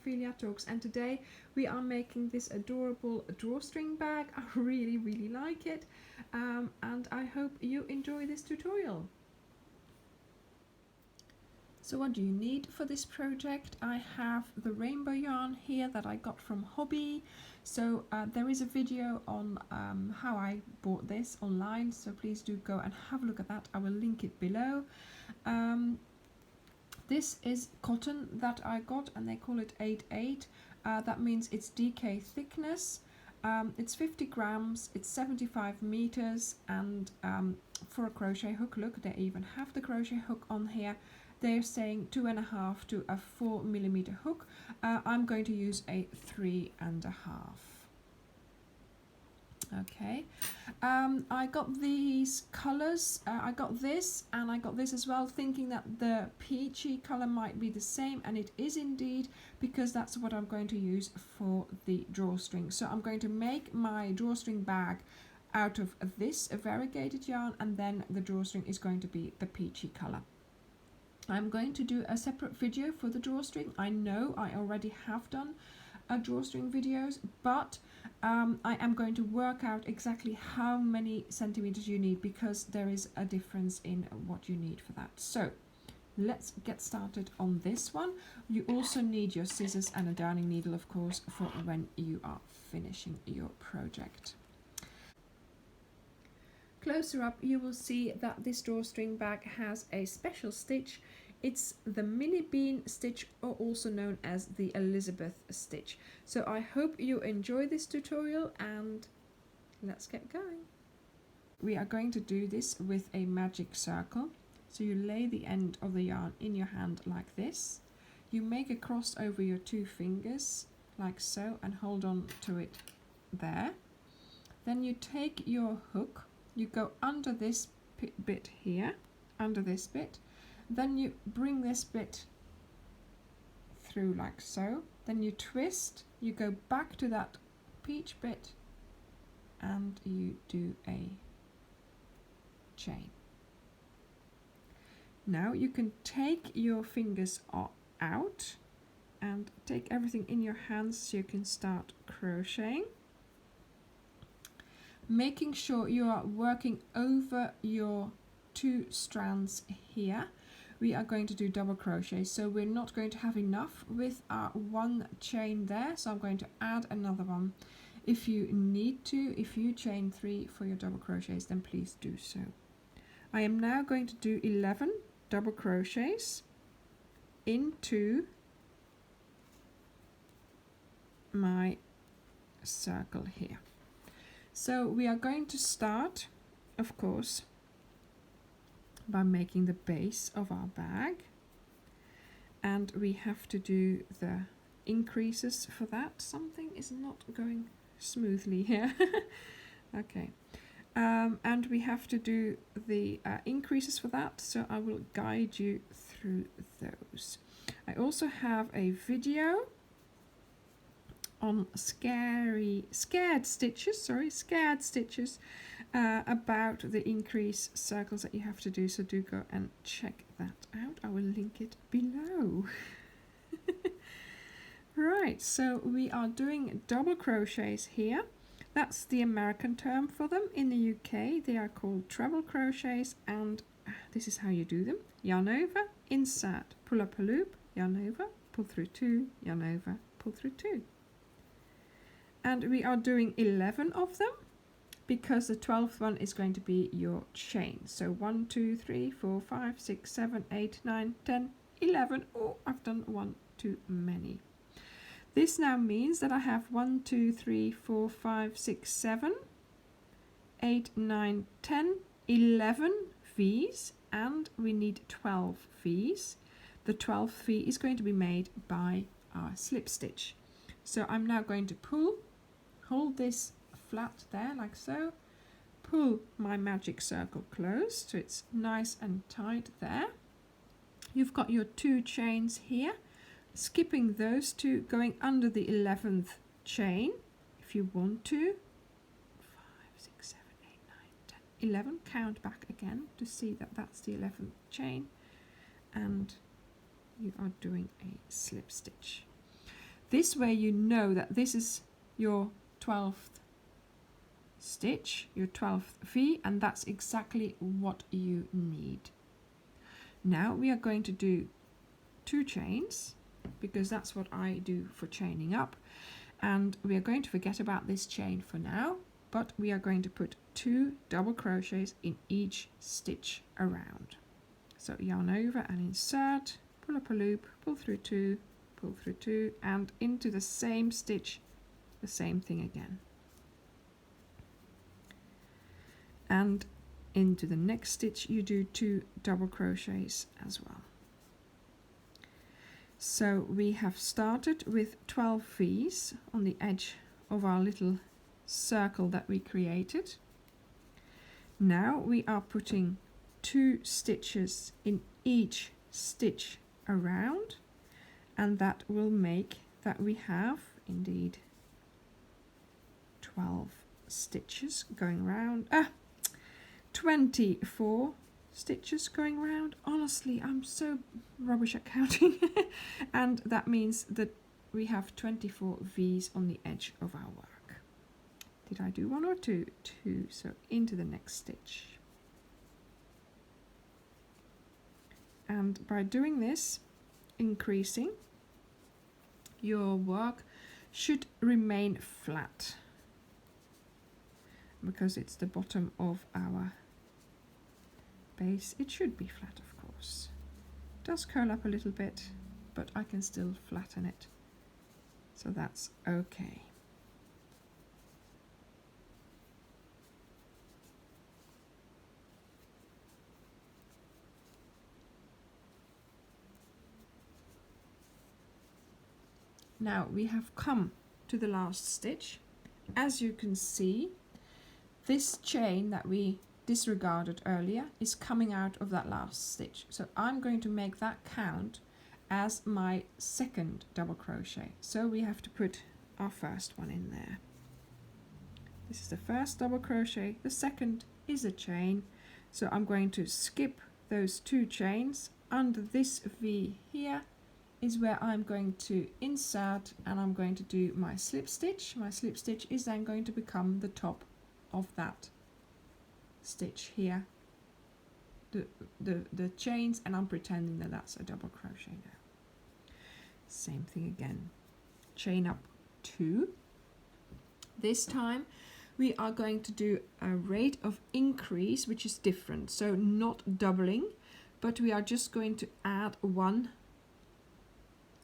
Ophelia Talks, and today we are making this adorable drawstring bag. I really like it, and I hope you enjoy this tutorial. So what do you need for this project? I have the rainbow yarn here that I got from Hobby. So there is a video on how I bought this online, so please do go and have a look at that. I will link it below. This is cotton that I got, and they call it 8/8. That means it's DK thickness. It's 50 grams, it's 75 meters, and for a crochet hook, look, they even have the crochet hook on here. They're saying 2.5 to a 4 millimeter hook. I'm going to use a 3.5. Okay, I got these colors. I got this and I got this as well, thinking that the peachy color might be the same, and it is indeed, because that's what I'm going to use for the drawstring. So I'm going to make my drawstring bag out of this variegated yarn, and then the drawstring is going to be the peachy color. I'm going to do a separate video for the drawstring. I know I already have done drawstring videos, but I am going to work out exactly how many centimeters you need, because there is a difference in what you need for that. So let's get started on this one. You also need your scissors and a darning needle, of course, for when you are finishing your project. Closer up, you will see that this drawstring bag has a special stitch. It's the mini bean stitch, or also known as the Elizabeth stitch. So I hope you enjoy this tutorial, and let's get going. We are going to do this with a magic circle. So you lay the end of the yarn in your hand like this. You make a cross over your 2 fingers like so and hold on to it there. Then you take your hook, you go under this bit here, under this bit. Then you bring this bit through like so. Then you twist, you go back to that peach bit, and you do a chain. Now you can take your fingers out and take everything in your hands so you can start crocheting. Making sure you are working over your 2 strands here. We are going to do double crochet, so we're not going to have enough with our 1 chain there, so I'm going to add another one. If you need to, if you chain 3 for your double crochets, then please do so. I am now going to do 11 double crochets into my circle here. So we are going to start, of course, by making the base of our bag, and we have to do the increases for that. Something is not going smoothly here. Okay, and we have to do the increases for that, so I will guide you through those. I also have a video on scared stitches about the increase circles that you have to do, so do go and check that out. I will link it below. Right, so we are doing double crochets here. That's the American term for them. In the UK they are called treble crochets, and this is how you do them. Yarn over, insert, pull up a loop, yarn over, pull through 2, yarn over, pull through 2. And we are doing 11 of them, because the 12th one is going to be your chain. So 1, 2, 3, 4, 5, 6, 7, 8, 9, 10, 11. Oh, I've done 1 too many. This now means that I have 1, 2, 3, 4, 5, 6, 7, 8, 9, 10, 11 V's, and we need 12 V's. The 12th V is going to be made by our slip stitch. So I'm now going to pull, hold this flat there like so, pull my magic circle closed so it's nice and tight there. You've got your 2 chains here, skipping those 2, going under the 11th chain if you want to. 5, 6, 7, 8, 9, 10, 11. Count back again to see that that's the 11th chain, and you are doing a slip stitch. This way you know that this is your 12th stitch, your 12th V, and that's exactly what you need. Now we are going to do 2 chains, because that's what I do for chaining up, and we are going to forget about this chain for now, but we are going to put 2 double crochets in each stitch around. So yarn over and insert, pull up a loop, pull through 2, pull through 2, and into the same stitch, the same thing again. And into the next stitch you do 2 double crochets as well. So we have started with 12 V's on the edge of our little circle that we created. Now we are putting 2 stitches in each stitch around, and that will make that we have indeed 12 stitches going round. 24 stitches going round. Honestly, I'm so rubbish at counting. And that means that we have 24 V's on the edge of our work. Did I do 1 or 2? 2. So into the next stitch. And by doing this, increasing, your work should remain flat, because it's the bottom of our base. It should be flat, of course. It does curl up a little bit, but I can still flatten it, so that's okay. Now we have come to the last stitch. As you can see, this chain that we disregarded earlier is coming out of that last stitch. So I'm going to make that count as my second double crochet. So we have to put our first one in there. This is the first double crochet. The second is a chain. So I'm going to skip those 2 chains. Under this V here is where I'm going to insert, and I'm going to do my slip stitch. My slip stitch is then going to become the top of that stitch here, the chains, and I'm pretending that that's a double crochet now. Same thing again, chain up 2. This time we are going to do a rate of increase which is different, so not doubling, but we are just going to add 1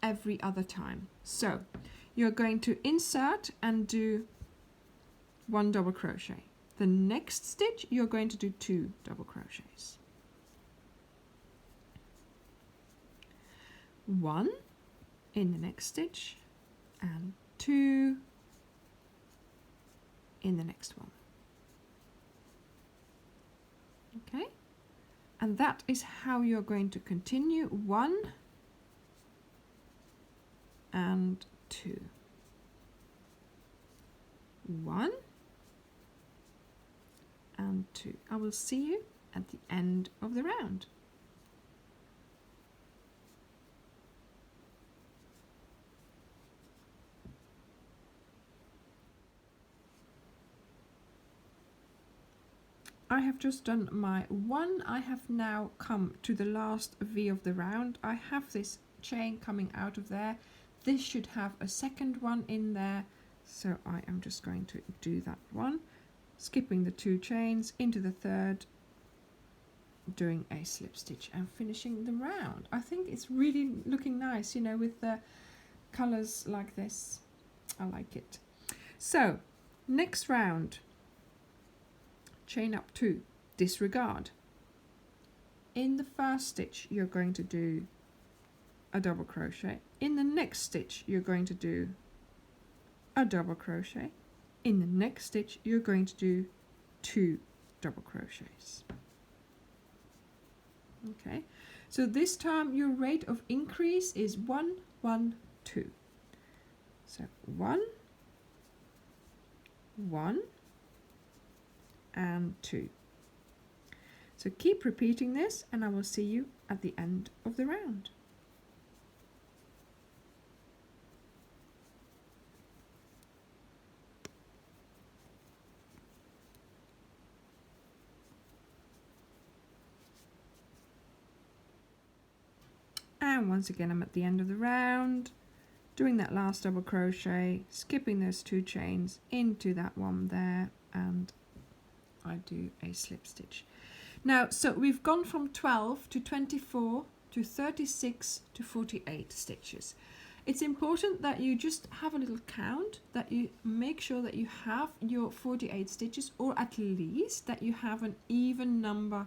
every other time. So you're going to insert and do 1 double crochet. The next stitch you're going to do 2 double crochets. 1 in the next stitch and 2 in the next one. Okay, and that is how you're going to continue. 1 and 2. 1 and 2. I will see you at the end of the round. I have just done my 1. I have now come to the last V of the round. I have this chain coming out of there. This should have a second one in there, so I am just going to do that one, skipping the 2 chains into the third, doing a slip stitch and finishing the round. I think it's really looking nice, you know, with the colors like this. I like it. So next round, chain up 2, disregard. In the first stitch you're going to do a double crochet. In the next stitch you're going to do a double crochet. In the next stitch you're going to do 2 double crochets. Okay, so this time your rate of increase is 1, 1, 2. So 1, 1 and 2. So keep repeating this and I will see you at the end of the round. and once again I'm at the end of the round, doing that last double crochet, skipping those 2 chains into that one there, and I do a slip stitch. Now, so we've gone from 12 to 24 to 36 to 48 stitches. It's important that you just have a little count, that you make sure that you have your 48 stitches, or at least that you have an even number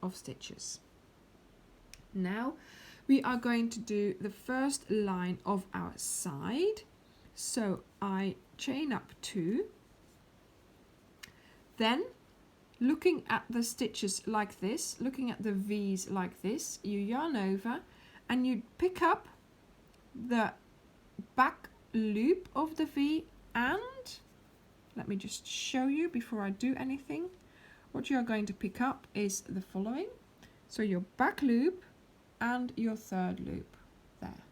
of stitches. Now we are going to do the first line of our side. So I chain up 2, then looking at the stitches like this, looking at the V's like this, you yarn over and you pick up the back loop of the V, and let me just show you before I do anything. What you are going to pick up is the following. So your back loop and your third loop there.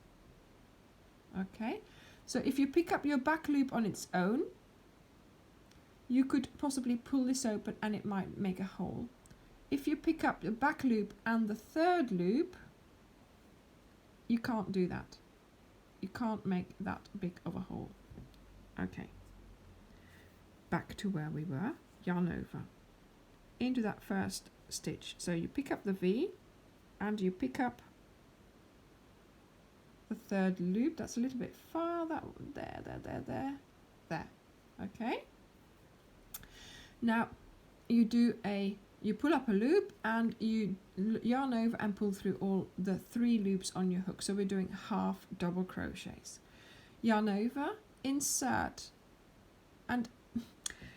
Okay, so if you pick up your back loop on its own, you could possibly pull this open and it might make a hole. If you pick up the back loop and the third loop, you can't do that. You can't make that big of a hole. Okay, back to where we were. Yarn over into that first stitch. So you pick up the V and you pick up the third loop. That's a little bit far. That there. Okay. Now you pull up a loop and you yarn over and pull through all the 3 loops on your hook. So we're doing half double crochets. Yarn over, insert, and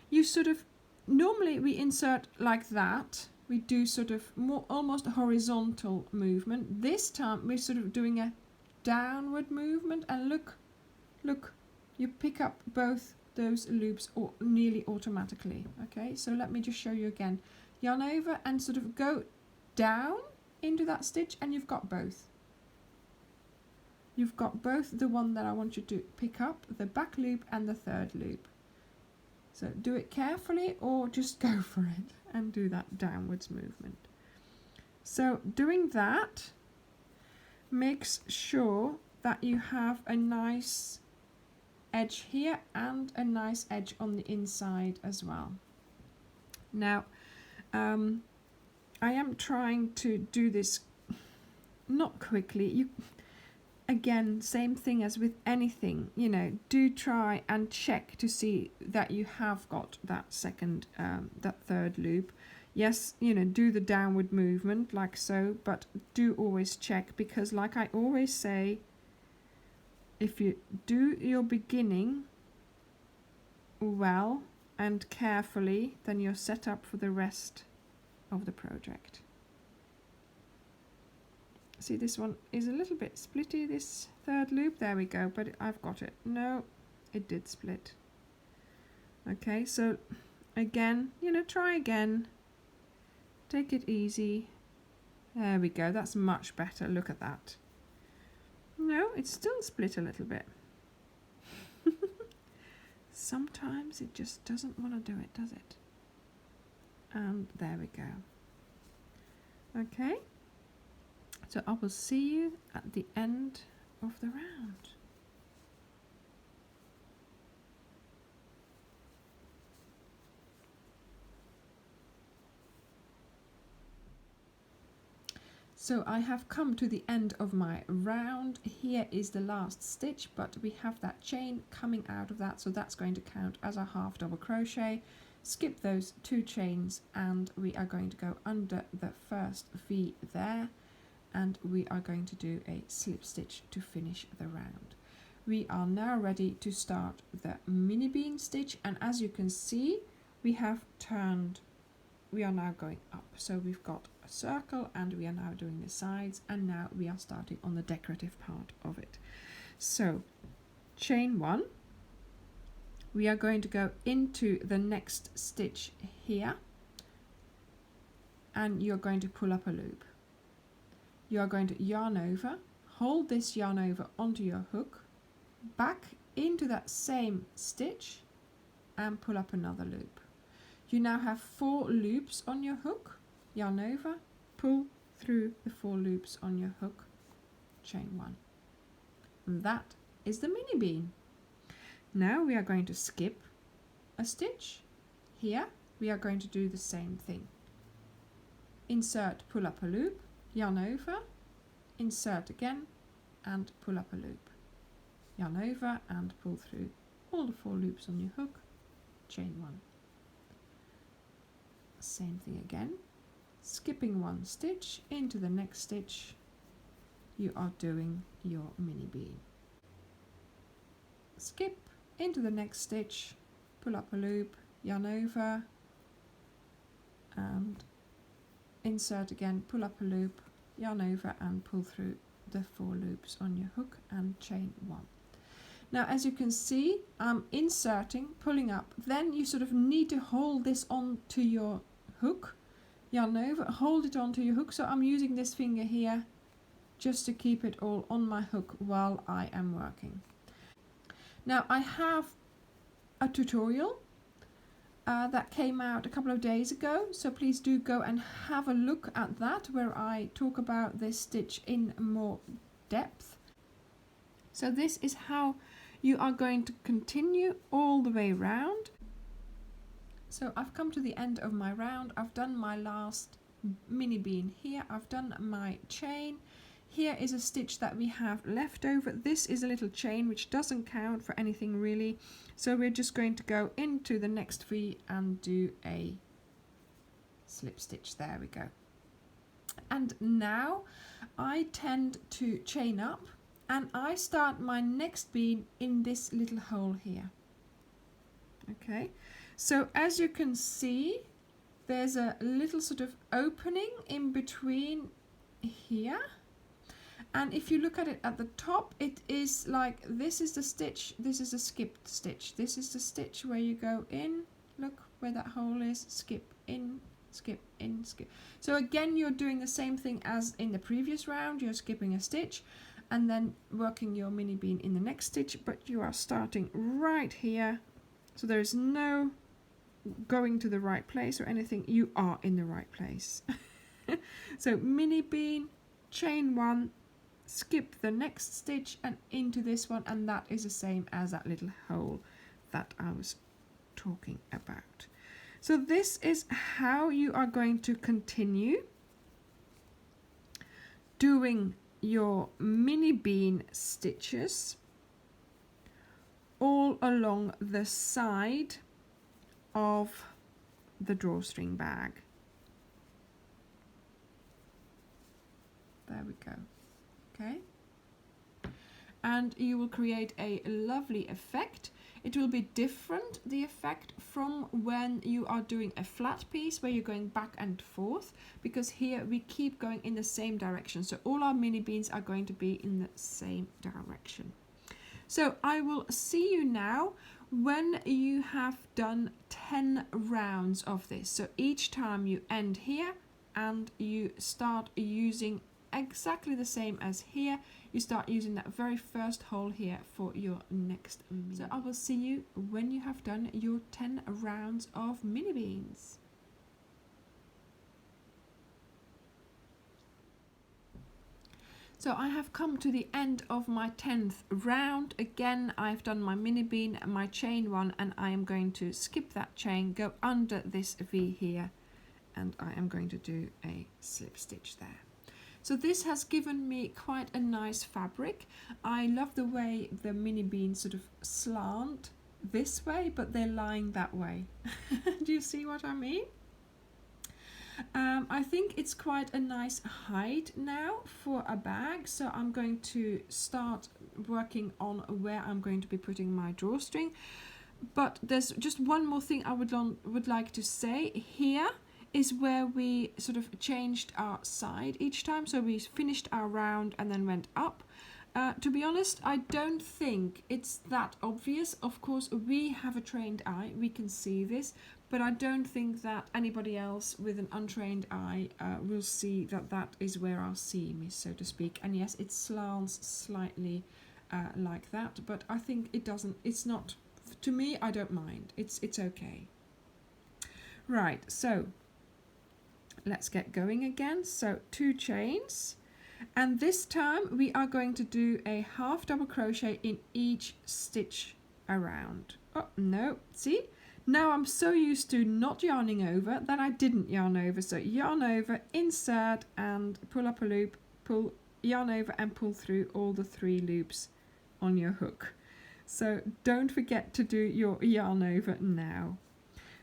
you sort of, normally we insert like that. We do sort of more almost a horizontal movement. This time we're sort of doing a downward movement, and look, you pick up both those loops or nearly automatically. Okay, so let me just show you again. Yarn over and sort of go down into that stitch, and you've got both. You've got both the one that I want you to pick up, the back loop and the third loop. So do it carefully or just go for it and do that downwards movement. So doing that makes sure that you have a nice edge here and a nice edge on the inside as well. Now I am trying to do this not quickly. Again, same thing as with anything, you know, do try and check to see that you have got that that third loop. Yes, you know, do the downward movement like so, but do always check, because like I always say, if you do your beginning well and carefully, then you're set up for the rest of the project. See, this one is a little bit splitty, this third loop. There we go, but I've got it. No, it did split. Okay, so again, you know, try again. Take it easy. There we go, that's much better. Look at that. No, it's still split a little bit. Sometimes it just doesn't want to do it, does it? And there we go. Okay. So I will see you at the end of the round. So I have come to the end of my round. Here is the last stitch, but we have that chain coming out of that, so that's going to count as a half double crochet. Skip those 2 chains and we are going to go under the first V there, and we are going to do a slip stitch to finish the round. We are now ready to start the mini bean stitch, and as you can see, we have turned, we are now going up. So we've got a circle and we are now doing the sides, and now we are starting on the decorative part of it. So chain 1, we are going to go into the next stitch here, and you're going to pull up a loop. You are going to yarn over, hold this yarn over onto your hook, back into that same stitch and pull up another loop. You now have 4 loops on your hook. Yarn over, pull through the 4 loops on your hook, chain 1. And that is the mini bean. Now we are going to skip a stitch. Here we are going to do the same thing. Insert, pull up a loop, yarn over, insert again and pull up a loop, yarn over and pull through all the 4 loops on your hook, chain 1. Same thing again, skipping 1 stitch into the next stitch, you are doing your mini bean. Skip into the next stitch, pull up a loop, yarn over and insert again, pull up a loop, yarn over and pull through the 4 loops on your hook and chain 1. Now as you can see, I'm inserting, pulling up, then you sort of need to hold this onto your hook, yarn over, hold it onto your hook. So I'm using this finger here just to keep it all on my hook while I am working. Now I have a tutorial that came out a couple of days ago, so please do go and have a look at that, where I talk about this stitch in more depth. So this is how you are going to continue all the way round. So I've come to the end of my round, I've done my last mini bean here, I've done my chain. Here is a stitch that we have left over. This is a little chain which doesn't count for anything really. So we're just going to go into the next V and do a slip stitch. There we go. And now I tend to chain up and I start my next bean in this little hole here. Okay, so as you can see, there's a little sort of opening in between here. And if you look at it at the top, it is like, this is the stitch, this is a skipped stitch. This is the stitch where you go in, look where that hole is, skip in, skip in, skip. So again, you're doing the same thing as in the previous round. You're skipping a stitch and then working your mini bean in the next stitch, but you are starting right here. So there is no going to the right place or anything. You are in the right place. So mini bean, chain 1, skip the next stitch and into this one, and that is the same as that little hole that I was talking about. So this is how you are going to continue doing your mini bean stitches all along the side of the drawstring bag. There we go. Okay, and you will create a lovely effect. It will be different, the effect, from when you are doing a flat piece where you're going back and forth, because here we keep going in the same direction. So all our mini beans are going to be in the same direction. So I will see you now when you have done 10 rounds of this. So each time you end here and you start using exactly the same as here, you start using that very first hole here for your next mini. So I will see you when you have done your 10 rounds of mini beans. So I have come to the end of my 10th round. Again, I've done my mini bean, my chain 1, and I am going to skip that chain, go under this V here, and I am going to do a slip stitch there. So this has given me quite a nice fabric. I love the way the mini beans sort of slant this way, but they're lying that way. Do you see what I mean? I think it's quite a nice height now for a bag, so I'm going to start working on where I'm going to be putting my drawstring. But there's just one more thing I would like to say. Here is where we sort of changed our side each time. So we finished our round and then went up. To be honest, I don't think it's that obvious. Of course, we have a trained eye, we can see this, but I don't think that anybody else with an untrained eye will see that that is where our seam is, so to speak. And yes, it slants slightly like that, but I think it doesn't, it's not, to me, I don't mind. It's okay. Right, so let's get going again. So 2 chains, And this time we are going to do a half double crochet in each stitch around. Oh no, see, now I'm so used to not yarning over that I didn't yarn over. So yarn over, insert and pull up a loop, pull, yarn over and pull through all the 3 loops on your hook. So don't forget to do your yarn over now.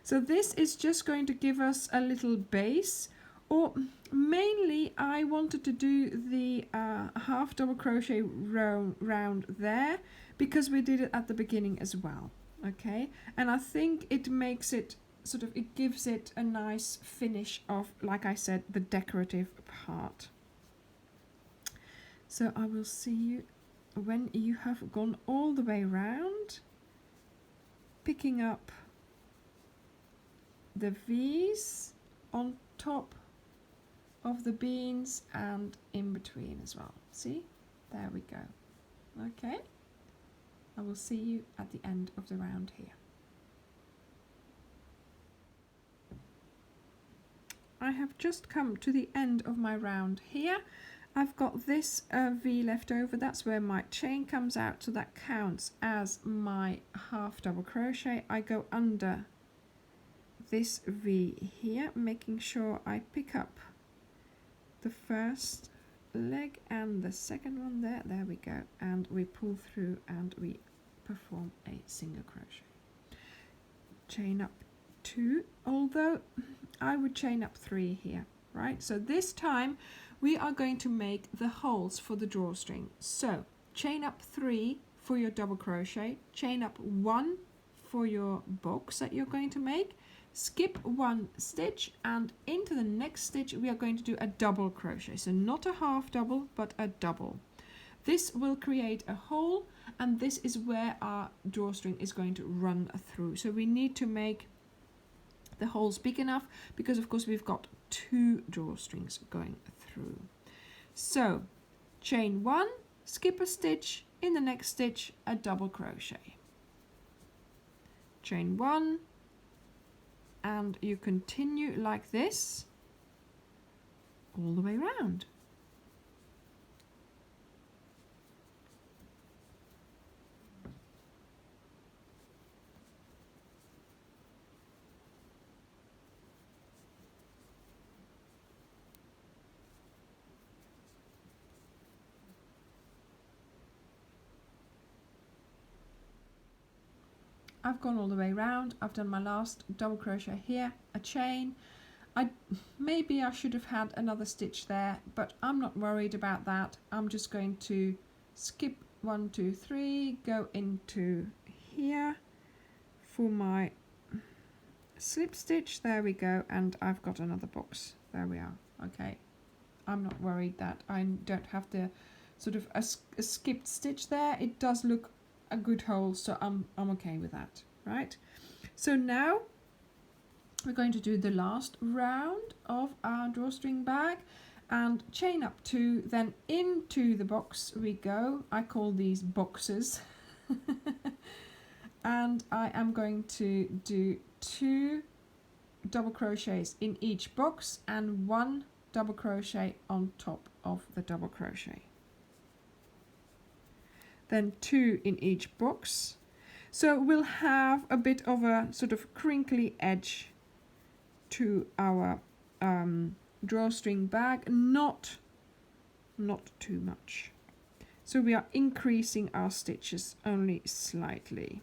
So this is just going to give us a little base, or mainly I wanted to do the half double crochet round there because we did it at the beginning as well. Okay, and I think it makes it sort of, it gives it a nice finish of, like I said, the decorative part. So I will see you when you have gone all the way round, picking up the V's on top of the beans and in between as well. See, there we go. Okay, I will see you at the end of the round here. I have just come to the end of my round here. I've got this V left over, that's where my chain comes out, so that counts as my half double crochet. I go under this V here, making sure I pick up the first leg and the second one there we go, and we pull through and we perform a single crochet. Chain up 2, although I would chain up 3 here, right? So this time we are going to make the holes for the drawstring. So chain up 3 for your double crochet, chain up 1 for your box that you're going to make, skip 1 stitch, and into the next stitch we are going to do a double crochet. So not a half double but a double. This will create a hole, and this is where our drawstring is going to run through. So we need to make the holes big enough because of course we've got 2 drawstrings going through. So chain 1, skip a stitch, in the next stitch a double crochet, chain 1, and you continue like this all the way around. I've gone all the way around, I've done my last double crochet here, a chain. Maybe I should have had another stitch there, but I'm not worried about that. I'm just going to skip 1, 2, 3, go into here for my slip stitch, there we go, and I've got another box, there we are. Okay, I'm not worried that I don't have the sort of a skipped stitch there. It does look a good hole, so I'm okay with that, right? So now we're going to do the last round of our drawstring bag and chain up 2, then into the box we go. I call these boxes. And I am going to do 2 double crochets in each box and 1 double crochet on top of the double crochet, then 2 in each box. So we'll have a bit of a sort of crinkly edge to our drawstring bag, not too much. So we are increasing our stitches only slightly.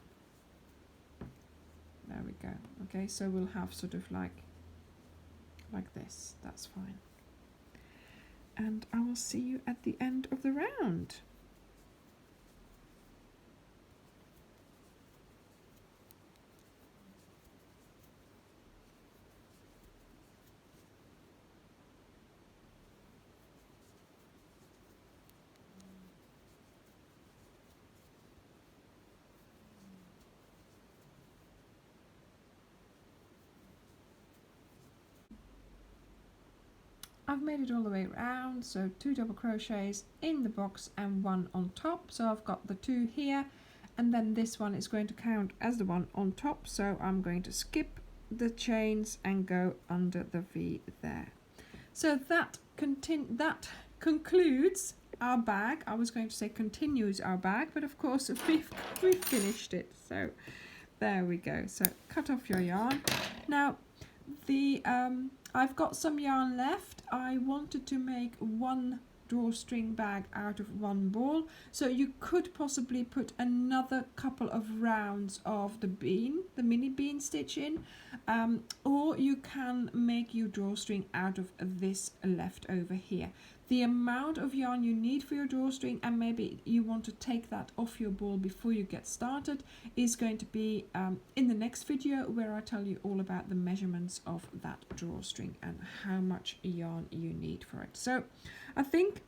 There we go. Okay, so we'll have sort of like this, that's fine. And I will see you at the end of the round. I've made it all the way around, so 2 double crochets in the box and 1 on top. So I've got the 2 here, and then this one is going to count as the one on top. So I'm going to skip the chains and go under the V there. So that concludes our bag. I was going to say continues our bag, but of course we've finished it. So there we go. So cut off your yarn. Now the I've got some yarn left. I wanted to make one drawstring bag out of one ball, so you could possibly put another couple of rounds of the mini bean stitch in, or you can make your drawstring out of this left over here. The amount of yarn you need for your drawstring, and maybe you want to take that off your ball before you get started, is going to be in the next video, where I tell you all about the measurements of that drawstring and how much yarn you need for it. So I think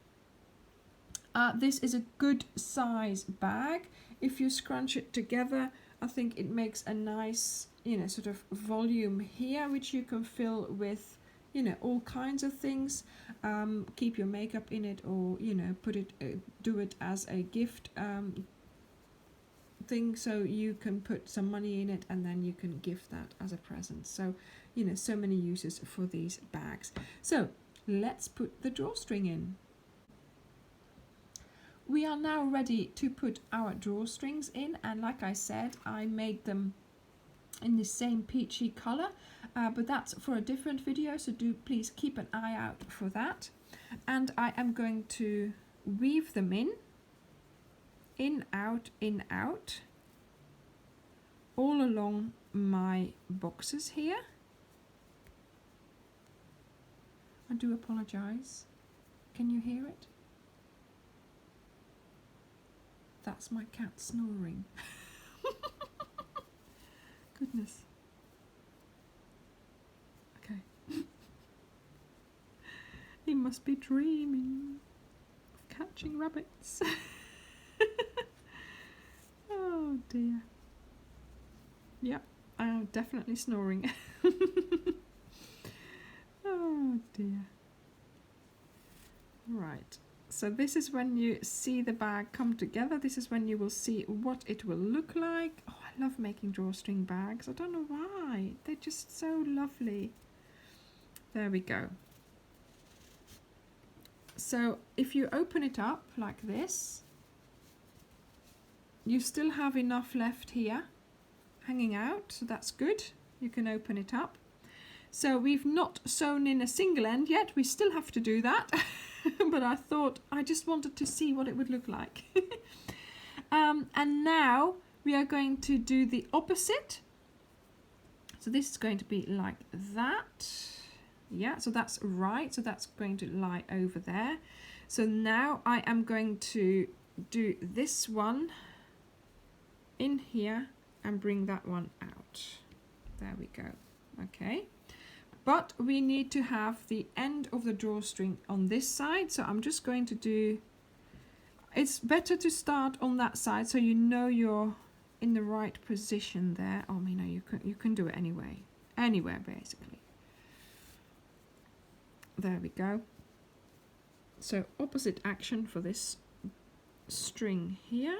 this is a good size bag. If you scrunch it together, I think it makes a nice, sort of volume here, which you can fill with, all kinds of things. Keep your makeup in it, or put it, do it as a gift thing, so you can put some money in it and then you can gift that as a present. So so many uses for these bags. So let's put the drawstring in. We are now ready to put our drawstrings in, and like I said, I made them in the same peachy color, but that's for a different video, so do please keep an eye out for that. And I am going to weave them in, out, all along my boxes here. I do apologize. Can you hear it? That's my cat snoring. Goodness. Okay. He must be dreaming of catching rabbits. Oh dear. Yep, I'm definitely snoring. Oh dear. Right. So this is when you see the bag come together. This is when you will see what it will look like. Oh, I love making drawstring bags. I don't know why. They're just so lovely. There we go. So if you open it up like this, you still have enough left here hanging out, so that's good. You can open it up. So we've not sewn in a single end yet. We still have to do that. But I thought I just wanted to see what it would look like. And now we are going to do the opposite. So this is going to be like that. Yeah, so that's right. So that's going to lie over there. So now I am going to do this one in here and bring that one out. There we go. Okay. But we need to have the end of the drawstring on this side. So I'm just going to do, it's better to start on that side so you know you're in the right position there. Oh, no, you can do it anyway. Anywhere, basically. There we go. So opposite action for this string here.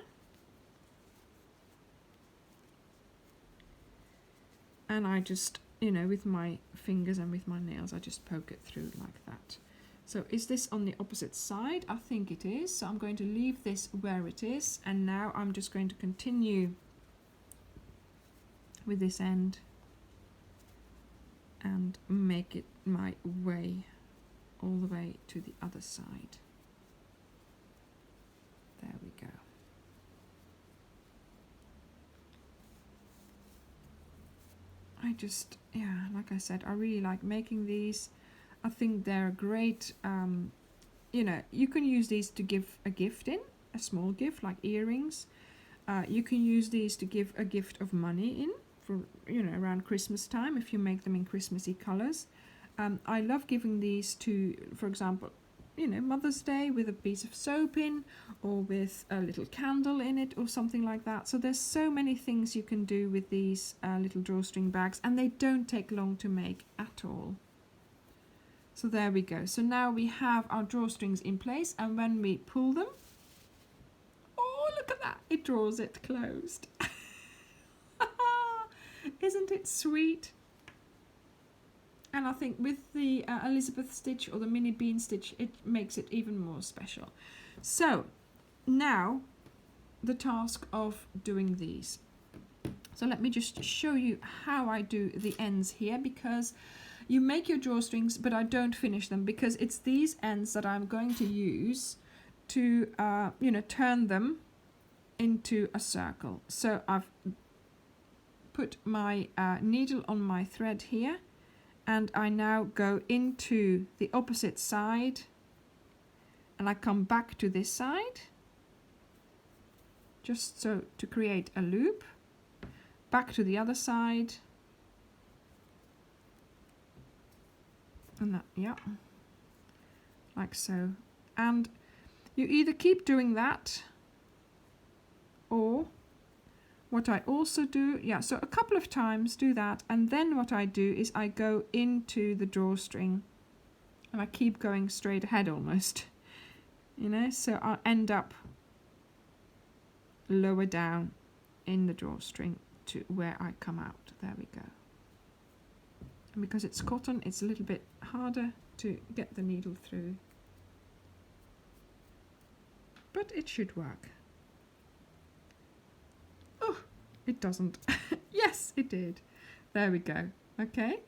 And I just, with my fingers and with my nails, I just poke it through like that. So is this on the opposite side? I think it is. So I'm going to leave this where it is. And now I'm just going to continue with this end and make it my way all the way to the other side. There we go. I just, like I said, I really like making these. I think they're great. You can use these to give a gift in, a small gift like earrings. You can use these to give a gift of money in for, around Christmas time if you make them in Christmassy colors. I love giving these to, for example, Mother's Day with a piece of soap in, or with a little candle in it, or something like that. So there's so many things you can do with these little drawstring bags, and they don't take long to make at all. So there we go. So now we have our drawstrings in place, and when we pull them, oh, look at that, it draws it closed. Isn't it sweet? And I think with the Elizabeth stitch or the mini bean stitch, it makes it even more special. So now the task of doing these. So let me just show you how I do the ends here, because you make your drawstrings, but I don't finish them, because it's these ends that I'm going to use to, you know, turn them into a circle. So I've put my needle on my thread here, and I now go into the opposite side, and I come back to this side, just so to create a loop, back to the other side, and that, yeah, like so. And you either keep doing that, or what I also do, yeah, so a couple of times do that, and then what I do is I go into the drawstring and I keep going straight ahead almost, you know, so I'll end up lower down in the drawstring to where I come out. There we go. And because it's cotton, it's a little bit harder to get the needle through, but it should work. Oh, it doesn't. Yes, it did. There we go. Okay.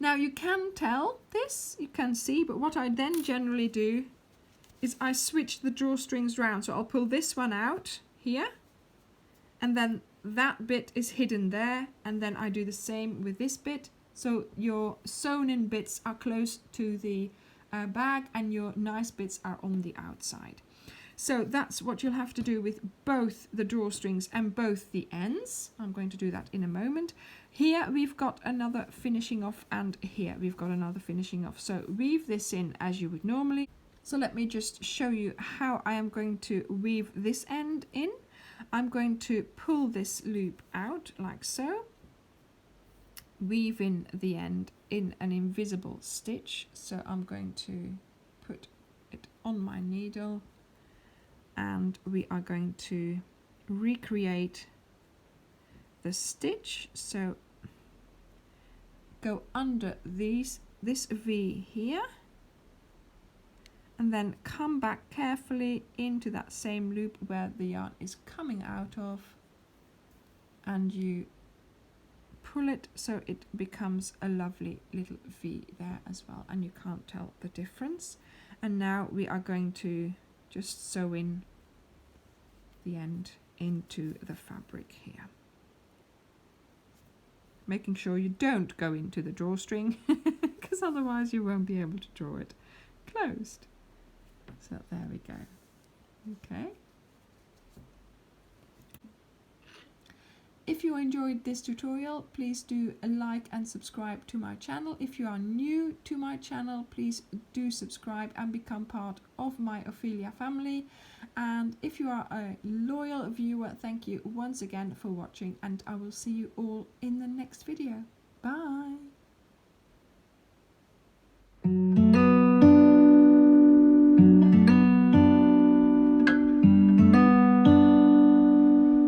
Now you can tell this, you can see, but what I then generally do is I switch the drawstrings round. So I'll pull this one out here, and then that bit is hidden there, and then I do the same with this bit. So your sewn in bits are close to the bag, and your nice bits are on the outside. So that's what you'll have to do with both the drawstrings and both the ends. I'm going to do that in a moment. Here we've got another finishing off, and here we've got another finishing off. So weave this in as you would normally. So let me just show you how I am going to weave this end in. I'm going to pull this loop out like so, weave in the end in an invisible stitch. So I'm going to put it on my needle, and we are going to recreate the stitch. So go under this V here, and then come back carefully into that same loop where the yarn is coming out of, and you pull it so it becomes a lovely little V there as well, and you can't tell the difference. And now we are going to just sew in the end into the fabric here, making sure you don't go into the drawstring because otherwise you won't be able to draw it closed. So there we go. Okay. If you enjoyed this tutorial, please do like and subscribe to my channel. If you are new to my channel, please do subscribe and become part of my Ophelia family. And if you are a loyal viewer, thank you once again for watching, and I will see you all in the next video. Bye!